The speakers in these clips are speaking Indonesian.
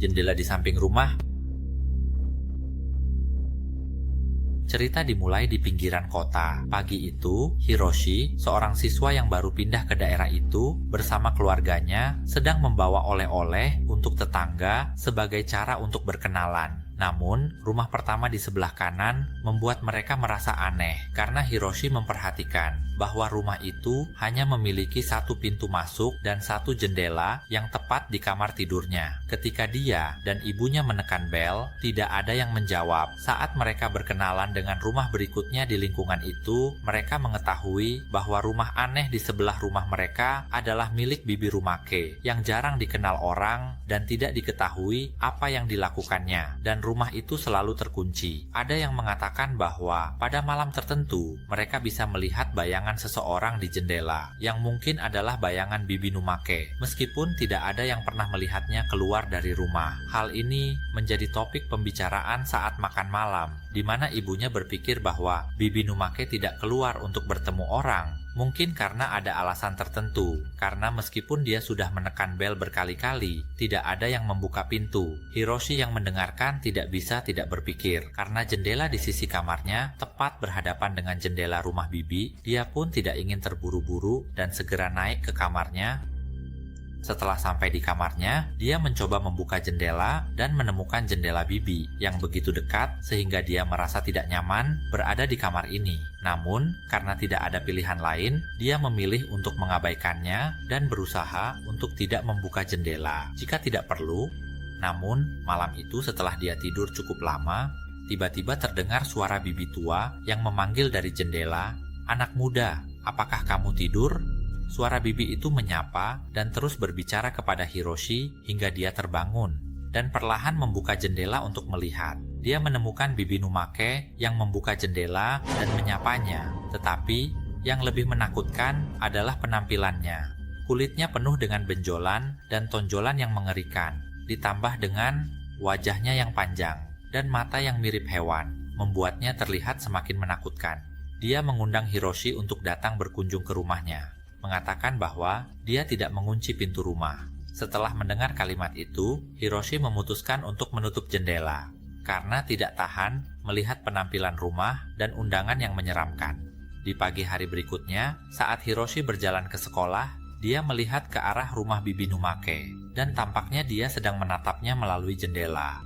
jendela di samping rumah. Cerita dimulai di pinggiran kota. Pagi itu, Hiroshi, seorang siswa yang baru pindah ke daerah itu, bersama keluarganya sedang membawa oleh-oleh untuk tetangga sebagai cara untuk berkenalan. Namun, rumah pertama di sebelah kanan membuat mereka merasa aneh karena Hiroshi memperhatikan bahwa rumah itu hanya memiliki satu pintu masuk dan satu jendela yang tepat di kamar tidurnya. Ketika dia dan ibunya menekan bel, tidak ada yang menjawab. Saat mereka berkenalan dengan rumah berikutnya di lingkungan itu, mereka mengetahui bahwa rumah aneh di sebelah rumah mereka adalah milik Bibi Rumake yang jarang dikenal orang dan tidak diketahui apa yang dilakukannya, dan rumah itu selalu terkunci. Ada yang mengatakan bahwa pada malam tertentu mereka bisa melihat bayangan seseorang di jendela yang mungkin adalah bayangan Bibi Numake, meskipun tidak ada yang pernah melihatnya keluar dari rumah. Hal ini menjadi topik pembicaraan saat makan malam, di mana ibunya berpikir bahwa Bibi Numake tidak keluar untuk bertemu orang. Mungkin karena ada alasan tertentu, karena meskipun dia sudah menekan bel berkali-kali, tidak ada yang membuka pintu. Hiroshi yang mendengarkan tidak bisa tidak berpikir, karena jendela di sisi kamarnya tepat berhadapan dengan jendela rumah Bibi. Dia pun tidak ingin terburu-buru dan segera naik ke kamarnya. Setelah sampai di kamarnya, dia mencoba membuka jendela dan menemukan jendela Bibi yang begitu dekat sehingga dia merasa tidak nyaman berada di kamar ini. Namun, karena tidak ada pilihan lain, dia memilih untuk mengabaikannya dan berusaha untuk tidak membuka jendela jika tidak perlu. Namun, malam itu setelah dia tidur cukup lama, tiba-tiba terdengar suara Bibi tua yang memanggil dari jendela, "Anak muda, apakah kamu tidur?" Suara Bibi itu menyapa dan terus berbicara kepada Hiroshi hingga dia terbangun dan perlahan membuka jendela untuk melihat. Dia menemukan Bibi Numake yang membuka jendela dan menyapanya. Tetapi yang lebih menakutkan adalah penampilannya. Kulitnya penuh dengan benjolan dan tonjolan yang mengerikan, ditambah dengan wajahnya yang panjang dan mata yang mirip hewan, membuatnya terlihat semakin menakutkan. Dia mengundang Hiroshi untuk datang berkunjung ke rumahnya, mengatakan bahwa dia tidak mengunci pintu rumah. Setelah mendengar kalimat itu, Hiroshi memutuskan untuk menutup jendela karena tidak tahan melihat penampilan rumah dan undangan yang menyeramkan. Di pagi hari berikutnya, saat Hiroshi berjalan ke sekolah, dia melihat ke arah rumah Bibi Numake dan tampaknya dia sedang menatapnya melalui jendela.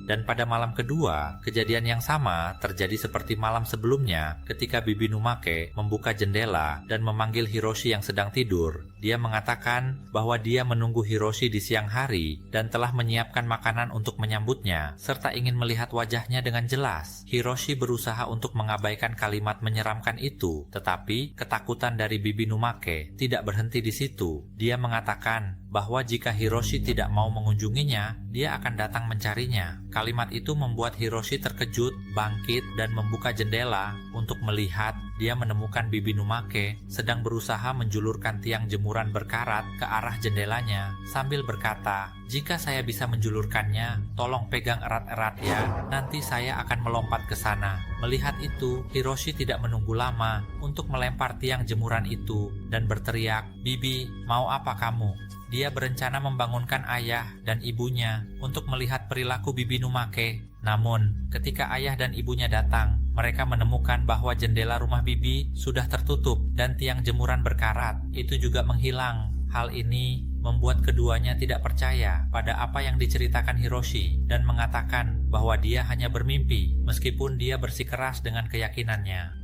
Dan pada malam kedua, kejadian yang sama terjadi seperti malam sebelumnya ketika Bibi Numake membuka jendela dan memanggil Hiroshi yang sedang tidur. Dia mengatakan bahwa dia menunggu Hiroshi di siang hari dan telah menyiapkan makanan untuk menyambutnya, serta ingin melihat wajahnya dengan jelas. Hiroshi berusaha untuk mengabaikan kalimat menyeramkan itu, tetapi ketakutan dari Bibi Numake tidak berhenti di situ. Dia mengatakan bahwa jika Hiroshi tidak mau mengunjunginya, dia akan datang mencarinya. Kalimat itu membuat Hiroshi terkejut, bangkit, dan membuka jendela untuk melihat. Dia menemukan Bibi Numake sedang berusaha menjulurkan tiang jemuran berkarat ke arah jendelanya sambil berkata, "Jika saya bisa menjulurkannya, tolong pegang erat-erat ya, nanti saya akan melompat ke sana." Melihat itu, Hiroshi tidak menunggu lama untuk melempar tiang jemuran itu dan berteriak, "Bibi, mau apa kamu?" Dia berencana membangunkan ayah dan ibunya untuk melihat perilaku Bibi Numake. Namun, ketika ayah dan ibunya datang, mereka menemukan bahwa jendela rumah Bibi sudah tertutup dan tiang jemuran berkarat itu juga menghilang. Hal ini membuat keduanya tidak percaya pada apa yang diceritakan Hiroshi dan mengatakan bahwa dia hanya bermimpi meskipun dia bersikeras dengan keyakinannya.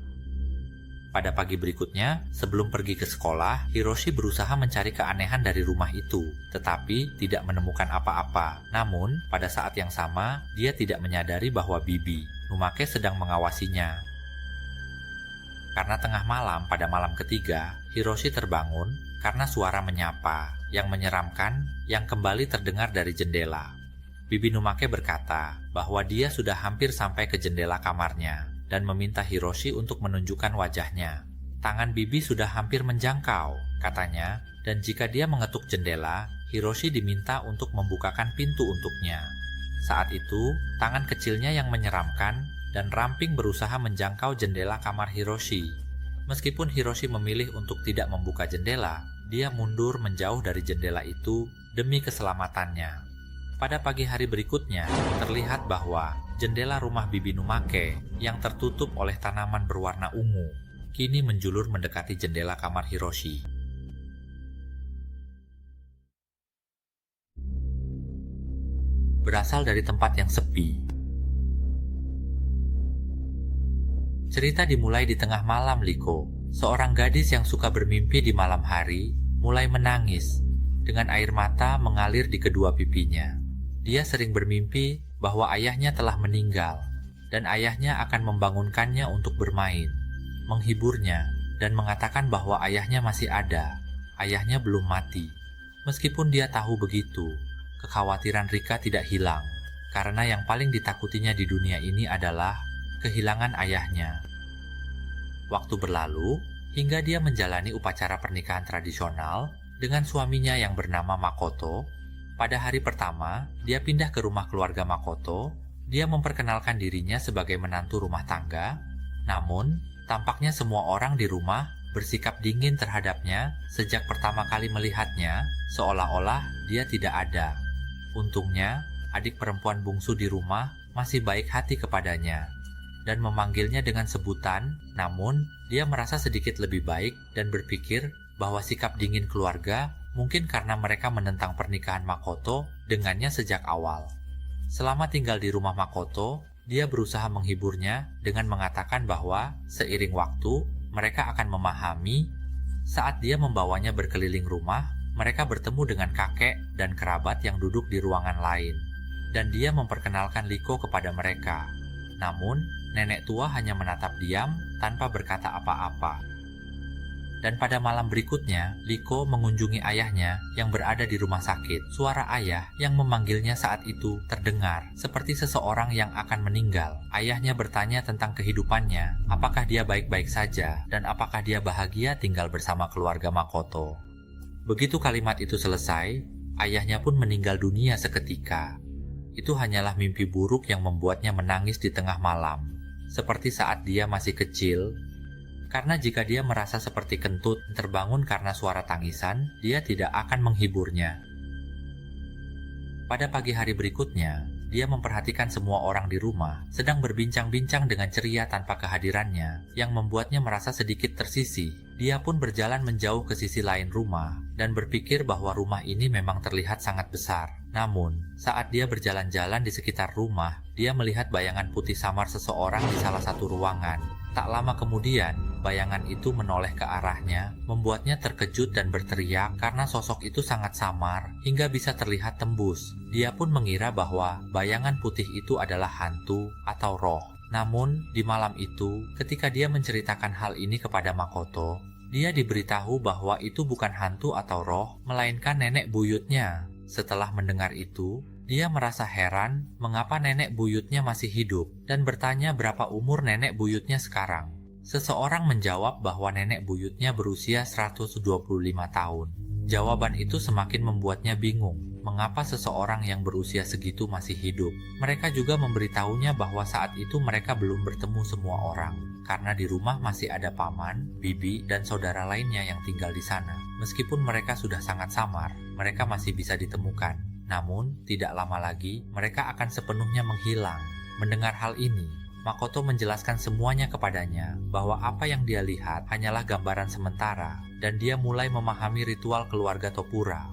Pada pagi berikutnya, sebelum pergi ke sekolah, Hiroshi berusaha mencari keanehan dari rumah itu, tetapi tidak menemukan apa-apa. Namun, pada saat yang sama, dia tidak menyadari bahwa Bibi Numake sedang mengawasinya. Karena tengah malam pada malam ketiga, Hiroshi terbangun karena suara menyapa yang menyeramkan yang kembali terdengar dari jendela. Bibi Numake berkata bahwa dia sudah hampir sampai ke jendela kamarnya dan meminta Hiroshi untuk menunjukkan wajahnya. Tangan Bibi sudah hampir menjangkau, katanya, dan jika dia mengetuk jendela, Hiroshi diminta untuk membukakan pintu untuknya. Saat itu, tangan kecilnya yang menyeramkan dan ramping berusaha menjangkau jendela kamar Hiroshi. Meskipun Hiroshi memilih untuk tidak membuka jendela, dia mundur menjauh dari jendela itu demi keselamatannya. Pada pagi hari berikutnya, terlihat bahwa jendela rumah Bibi Numake yang tertutup oleh tanaman berwarna ungu kini menjulur mendekati jendela kamar Hiroshi. Berasal dari tempat yang sepi. Cerita dimulai di tengah malam. Liko, seorang gadis yang suka bermimpi di malam hari, mulai menangis dengan air mata mengalir di kedua pipinya. Dia sering bermimpi bahwa ayahnya telah meninggal dan ayahnya akan membangunkannya untuk bermain, menghiburnya, dan mengatakan bahwa ayahnya masih ada. Ayahnya belum mati. Meskipun dia tahu begitu, kekhawatiran Rika tidak hilang, karena yang paling ditakutinya di dunia ini adalah kehilangan ayahnya. Waktu berlalu, hingga dia menjalani upacara pernikahan tradisional dengan suaminya yang bernama Makoto. Pada hari pertama, dia pindah ke rumah keluarga Makoto. Dia memperkenalkan dirinya sebagai menantu rumah tangga. Namun, tampaknya semua orang di rumah bersikap dingin terhadapnya sejak pertama kali melihatnya, seolah-olah dia tidak ada. Untungnya, adik perempuan bungsu di rumah masih baik hati kepadanya dan memanggilnya dengan sebutan. Namun, dia merasa sedikit lebih baik dan berpikir bahwa sikap dingin keluarga mungkin karena mereka menentang pernikahan Makoto dengannya sejak awal. Selama tinggal di rumah Makoto, dia berusaha menghiburnya dengan mengatakan bahwa seiring waktu mereka akan memahami. Saat dia membawanya berkeliling rumah, mereka bertemu dengan kakek dan kerabat yang duduk di ruangan lain, dan dia memperkenalkan Liko kepada mereka. Namun, nenek tua hanya menatap diam tanpa berkata apa-apa. Dan pada malam berikutnya, Liko mengunjungi ayahnya yang berada di rumah sakit. Suara ayah yang memanggilnya saat itu terdengar seperti seseorang yang akan meninggal. Ayahnya bertanya tentang kehidupannya, apakah dia baik-baik saja, dan apakah dia bahagia tinggal bersama keluarga Makoto. Begitu kalimat itu selesai, ayahnya pun meninggal dunia seketika. Itu hanyalah mimpi buruk yang membuatnya menangis di tengah malam, seperti saat dia masih kecil. Karena jika dia merasa seperti kentut terbangun karena suara tangisan, dia tidak akan menghiburnya. Pada pagi hari berikutnya, dia memperhatikan semua orang di rumah sedang berbincang-bincang dengan ceria tanpa kehadirannya, yang membuatnya merasa sedikit tersisih. Dia pun berjalan menjauh ke sisi lain rumah dan berpikir bahwa rumah ini memang terlihat sangat besar. Namun, saat dia berjalan-jalan di sekitar rumah, dia melihat bayangan putih samar seseorang di salah satu ruangan. Tak lama kemudian, bayangan itu menoleh ke arahnya, membuatnya terkejut dan berteriak karena sosok itu sangat samar hingga bisa terlihat tembus. Dia pun mengira bahwa bayangan putih itu adalah hantu atau roh. Namun, di malam itu, ketika dia menceritakan hal ini kepada Makoto, dia diberitahu bahwa itu bukan hantu atau roh, melainkan nenek buyutnya. Setelah mendengar itu, dia merasa heran mengapa nenek buyutnya masih hidup dan bertanya berapa umur nenek buyutnya sekarang. Seseorang menjawab bahwa nenek buyutnya berusia 125 tahun. Jawaban itu semakin membuatnya bingung, mengapa seseorang yang berusia segitu masih hidup. Mereka juga memberitahunya bahwa saat itu mereka belum bertemu semua orang, karena di rumah masih ada paman, bibi, dan saudara lainnya yang tinggal di sana. Meskipun mereka sudah sangat samar, mereka masih bisa ditemukan. Namun, tidak lama lagi, mereka akan sepenuhnya menghilang. Mendengar hal ini, Makoto menjelaskan semuanya kepadanya, bahwa apa yang dia lihat hanyalah gambaran sementara, dan dia mulai memahami ritual keluarga Topura.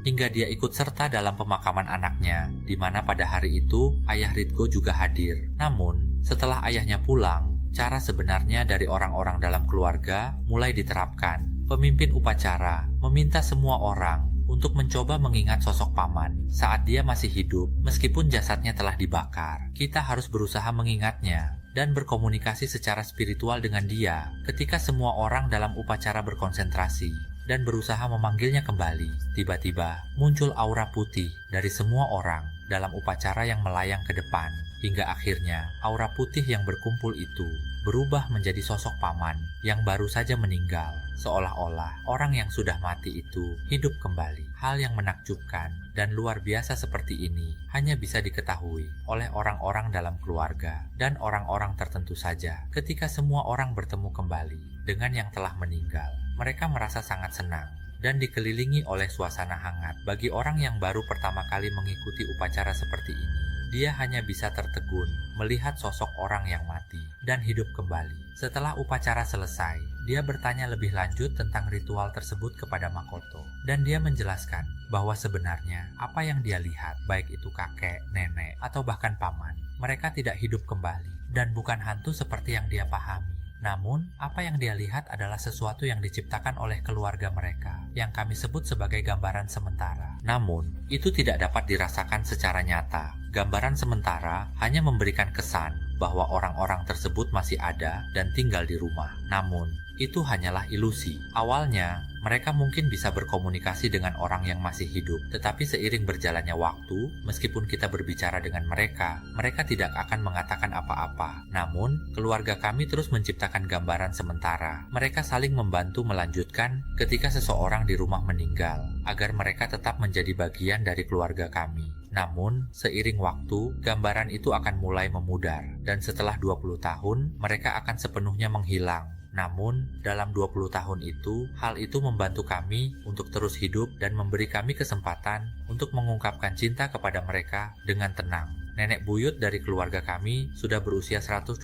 Hingga dia ikut serta dalam pemakaman anaknya, di mana pada hari itu, ayah Ritgo juga hadir. Namun, setelah ayahnya pulang, cara sebenarnya dari orang-orang dalam keluarga mulai diterapkan. Pemimpin upacara meminta semua orang untuk mencoba mengingat sosok paman saat dia masih hidup, meskipun jasadnya telah dibakar. Kita harus berusaha mengingatnya dan berkomunikasi secara spiritual dengan dia ketika semua orang dalam upacara berkonsentrasi dan berusaha memanggilnya kembali. Tiba-tiba muncul aura putih dari semua orang dalam upacara yang melayang ke depan, hingga akhirnya aura putih yang berkumpul itu berubah menjadi sosok paman yang baru saja meninggal, seolah-olah orang yang sudah mati itu hidup kembali. Hal yang menakjubkan dan luar biasa seperti ini hanya bisa diketahui oleh orang-orang dalam keluarga dan orang-orang tertentu saja. Ketika semua orang bertemu kembali dengan yang telah meninggal, mereka merasa sangat senang dan dikelilingi oleh suasana hangat. Bagi orang yang baru pertama kali mengikuti upacara seperti ini, dia hanya bisa tertegun melihat sosok orang yang mati dan hidup kembali. Setelah upacara selesai, dia bertanya lebih lanjut tentang ritual tersebut kepada Makoto, dan dia menjelaskan bahwa sebenarnya apa yang dia lihat, baik itu kakek, nenek, atau bahkan paman, mereka tidak hidup kembali dan bukan hantu seperti yang dia pahami. Namun, apa yang dia lihat adalah sesuatu yang diciptakan oleh keluarga mereka, yang kami sebut sebagai gambaran sementara. Namun, itu tidak dapat dirasakan secara nyata. Gambaran sementara hanya memberikan kesan bahwa orang-orang tersebut masih ada dan tinggal di rumah. Namun, itu hanyalah ilusi. Awalnya, mereka mungkin bisa berkomunikasi dengan orang yang masih hidup, tetapi seiring berjalannya waktu, meskipun kita berbicara dengan mereka, mereka tidak akan mengatakan apa-apa. Namun, keluarga kami terus menciptakan gambaran sementara. Mereka saling membantu melanjutkan ketika seseorang di rumah meninggal, agar mereka tetap menjadi bagian dari keluarga kami. Namun, seiring waktu, gambaran itu akan mulai memudar, dan setelah 20 tahun, mereka akan sepenuhnya menghilang. Namun, dalam 20 tahun itu, hal itu membantu kami untuk terus hidup dan memberi kami kesempatan untuk mengungkapkan cinta kepada mereka dengan tenang. Nenek buyut dari keluarga kami sudah berusia 125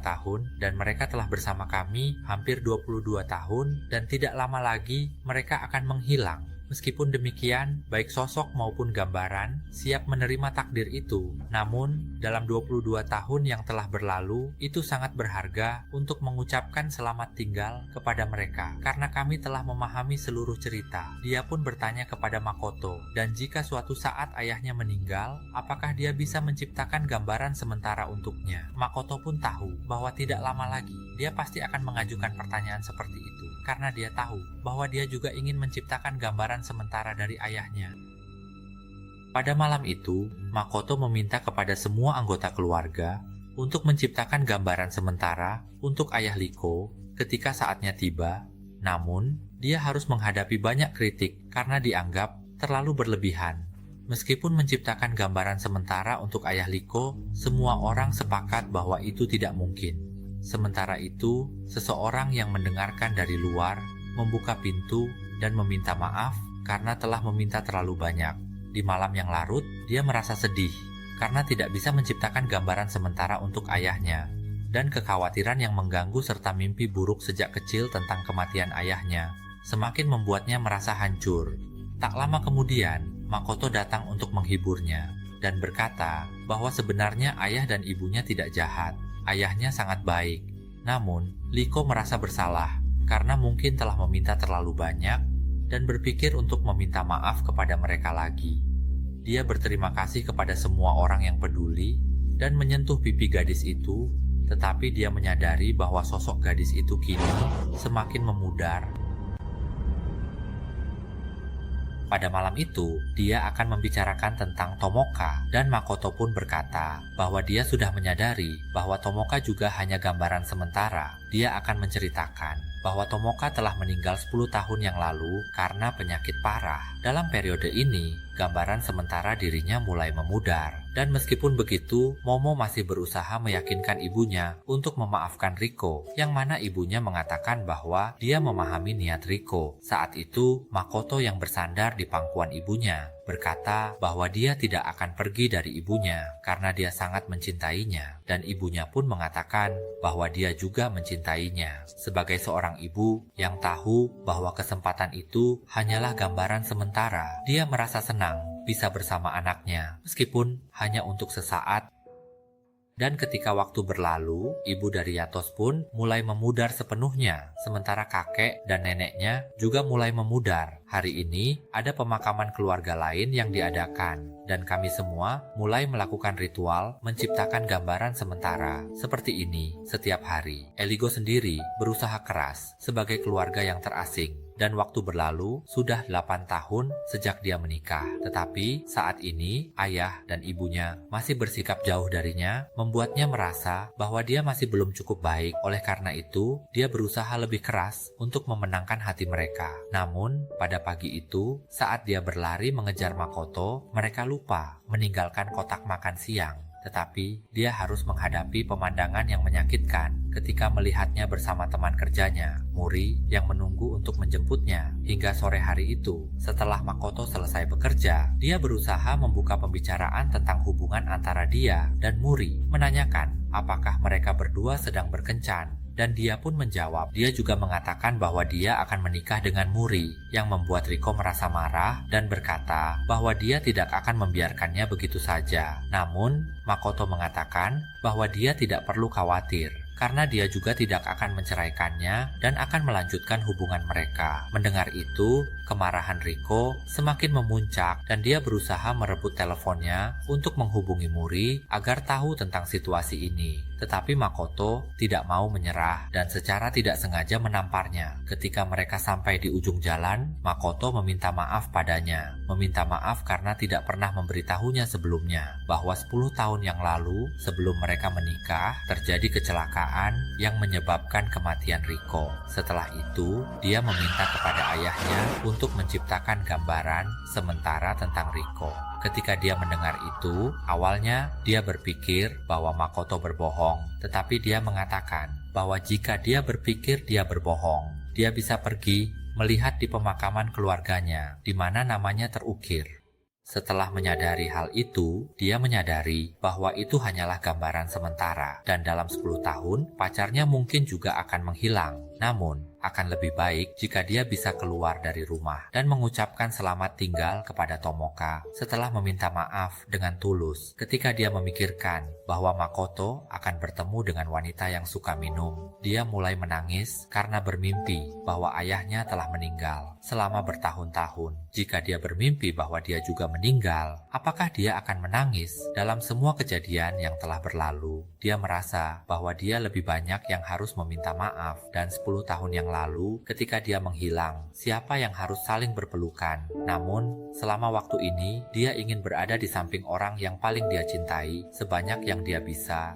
tahun dan mereka telah bersama kami hampir 22 tahun dan tidak lama lagi mereka akan menghilang. Meskipun demikian, baik sosok maupun gambaran siap menerima takdir itu. Namun, dalam 22 tahun yang telah berlalu, itu sangat berharga untuk mengucapkan selamat tinggal kepada mereka. Karena kami telah memahami seluruh cerita. Dia pun bertanya kepada Makoto, dan jika suatu saat ayahnya meninggal, apakah dia bisa menciptakan gambaran sementara untuknya? Makoto pun tahu bahwa tidak lama lagi, dia pasti akan mengajukan pertanyaan seperti itu. Karena dia tahu bahwa dia juga ingin menciptakan gambaran sementara dari ayahnya. Pada malam itu, Makoto meminta kepada semua anggota keluarga untuk menciptakan gambaran sementara untuk ayah Liko ketika saatnya tiba. Namun, dia harus menghadapi banyak kritik karena dianggap terlalu berlebihan. Meskipun menciptakan gambaran sementara untuk ayah Liko, semua orang sepakat bahwa itu tidak mungkin. Sementara itu, seseorang yang mendengarkan dari luar membuka pintu dan meminta maaf karena telah meminta terlalu banyak. Di malam yang larut, dia merasa sedih karena tidak bisa menciptakan gambaran sementara untuk ayahnya, dan kekhawatiran yang mengganggu serta mimpi buruk sejak kecil tentang kematian ayahnya semakin membuatnya merasa hancur. Tak lama kemudian, Makoto datang untuk menghiburnya dan berkata bahwa sebenarnya ayah dan ibunya tidak jahat. Ayahnya sangat baik. Namun, Liko merasa bersalah karena mungkin telah meminta terlalu banyak dan berpikir untuk meminta maaf kepada mereka lagi. Dia berterima kasih kepada semua orang yang peduli dan menyentuh pipi gadis itu, tetapi dia menyadari bahwa sosok gadis itu kini semakin memudar. Pada malam itu, dia akan membicarakan tentang Tomoka, dan Makoto pun berkata bahwa dia sudah menyadari bahwa Tomoka juga hanya gambaran sementara. Dia akan menceritakan bahwa Tomoka telah meninggal 10 tahun yang lalu karena penyakit parah. Dalam periode ini, gambaran sementara dirinya mulai memudar. Dan meskipun begitu, Momo masih berusaha meyakinkan ibunya untuk memaafkan Riko, yang mana ibunya mengatakan bahwa dia memahami niat Riko. Saat itu, Makoto yang bersandar di pangkuan ibunya berkata bahwa dia tidak akan pergi dari ibunya karena dia sangat mencintainya, dan ibunya pun mengatakan bahwa dia juga mencintainya. Sebagai seorang ibu yang tahu bahwa kesempatan itu hanyalah gambaran sementara, dia merasa senang bisa bersama anaknya, meskipun hanya untuk sesaat. Dan ketika waktu berlalu, ibu dari Yatos pun mulai memudar sepenuhnya, sementara kakek dan neneknya juga mulai memudar. Hari ini, ada pemakaman keluarga lain yang diadakan, dan kami semua mulai melakukan ritual menciptakan gambaran sementara. Seperti ini, setiap hari, Eligo sendiri berusaha keras sebagai keluarga yang terasing. Dan waktu berlalu, sudah 8 tahun sejak dia menikah. Tetapi saat ini, ayah dan ibunya masih bersikap jauh darinya, membuatnya merasa bahwa dia masih belum cukup baik. Oleh karena itu, dia berusaha lebih keras untuk memenangkan hati mereka. Namun, pada pagi itu, saat dia berlari mengejar Makoto, mereka lupa meninggalkan kotak makan siang. tetapi dia harus menghadapi pemandangan yang menyakitkan ketika melihatnya bersama teman kerjanya, Muri, yang menunggu untuk menjemputnya. Hingga sore hari itu, setelah Makoto selesai bekerja, dia berusaha membuka pembicaraan tentang hubungan antara dia dan Muri, menanyakan apakah mereka berdua sedang berkencan. Dan dia pun menjawab. Dia juga mengatakan bahwa dia akan menikah dengan Muri, yang membuat Riko merasa marah dan berkata bahwa dia tidak akan membiarkannya begitu saja. Namun, Makoto mengatakan bahwa dia tidak perlu khawatir, karena dia juga tidak akan menceraikannya dan akan melanjutkan hubungan mereka. Mendengar itu, kemarahan Riko semakin memuncak dan dia berusaha merebut teleponnya untuk menghubungi Muri agar tahu tentang situasi ini. Tetapi Makoto tidak mau menyerah dan secara tidak sengaja menamparnya. Ketika mereka sampai di ujung jalan, Makoto meminta maaf padanya. Meminta maaf karena tidak pernah memberitahunya sebelumnya bahwa 10 tahun yang lalu sebelum mereka menikah terjadi kecelakaan yang menyebabkan kematian Riko. Setelah itu, dia meminta kepada ayahnya untuk menciptakan gambaran sementara tentang Riko. Ketika dia mendengar itu, awalnya dia berpikir bahwa Makoto berbohong, tetapi dia mengatakan bahwa jika dia berpikir dia berbohong, dia bisa pergi melihat di pemakaman keluarganya, di mana namanya terukir. Setelah menyadari hal itu, dia menyadari bahwa itu hanyalah gambaran sementara, dan dalam 10 tahun, pacarnya mungkin juga akan menghilang. Namun, akan lebih baik jika dia bisa keluar dari rumah dan mengucapkan selamat tinggal kepada Tomoka setelah meminta maaf dengan tulus. Ketika dia memikirkan bahwa Makoto akan bertemu dengan wanita yang suka minum, dia mulai menangis karena bermimpi bahwa ayahnya telah meninggal selama bertahun-tahun. Jika dia bermimpi bahwa dia juga meninggal, apakah dia akan menangis dalam semua kejadian yang telah berlalu? Dia merasa bahwa dia lebih banyak yang harus meminta maaf, dan 10 tahun yang lalu ketika dia menghilang, siapa yang harus saling berpelukan. Namun, selama waktu ini, dia ingin berada di samping orang yang paling dia cintai sebanyak yang dia bisa.